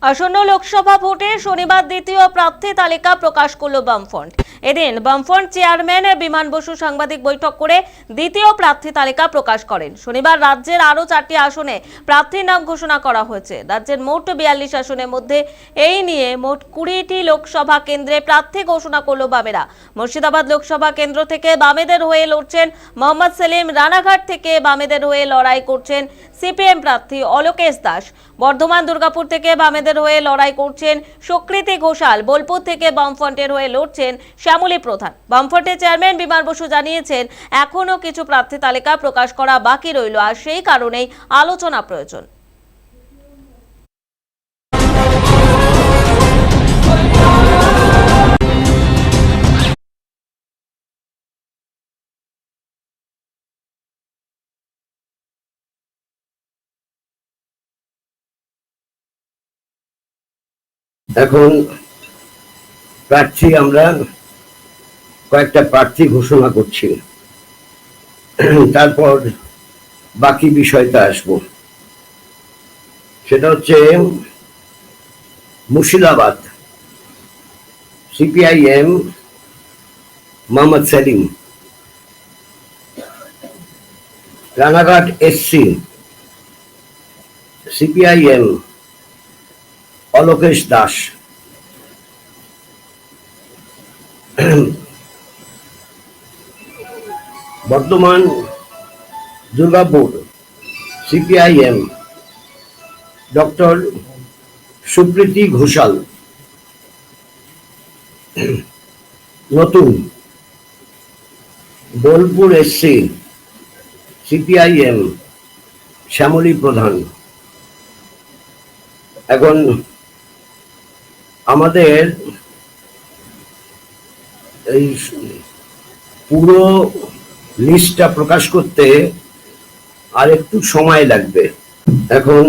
আসন্ন লোকসভা ভোটে শনিবার দ্বিতীয় প্রার্থী তালিকা প্রকাশ করল বামফ্রন্ট। এদিন বামফ্রন্ট চেয়ারম্যান বিমান বসু সাংবাদিক বৈঠক করে দ্বিতীয় প্রার্থী তালিকা প্রকাশ করেন। শনিবার রাজ্যের আরো 4টি আসনে প্রার্থীর নাম ঘোষণা করা হয়েছে। রাজ্যের মোট 42 আসনের মধ্যে এই নিয়ে মোট 20টি লোকসভা কেন্দ্রে প্রার্থী ঘোষণা করল বামেরা। মুর্শিদাবাদ লোকসভা কেন্দ্র থেকে বামেদের হয়ে লড়ছেন মোহাম্মদ সেলিম, রানাঘাট থেকে বামেদের হয়ে লড়াই করছেন সিপিএম প্রার্থী অলোকেশ দাস, বর্ধমান দুর্গাপুর থেকে বামেদের হয়ে লড়াই করছেন সুকৃতি ঘোষাল, বোলপুর থেকে বামফ্রন্টের হয়ে লড়ছেন শ্যামলী প্রধান। বামফ্রন্টের চেয়ারম্যান বিমান বসু জানিয়েছেন এখনো কিছু প্রার্থী তালিকা প্রকাশ করা বাকি রইল, আর সেই কারণেই আলোচনা প্রয়োজন। এখন প্রার্থী আমরা কয়েকটা প্রার্থী ঘোষণা করছি, তারপর বাকি বিষয়টা আসবো। সেটা হচ্ছে Murshidabad CPIM Mohammad Salim, Ranaghat SC CPIM Alokesh Das, Bardhaman Durgapur CPIM doctor Sukriti Ghoshal, নতুন বোলপুর এসসি সিপিআইএম শ্যামলী প্রধান। এখন আমাদের এই পুরো লিস্টটা প্রকাশ করতে আর একটু সময় লাগবে। এখন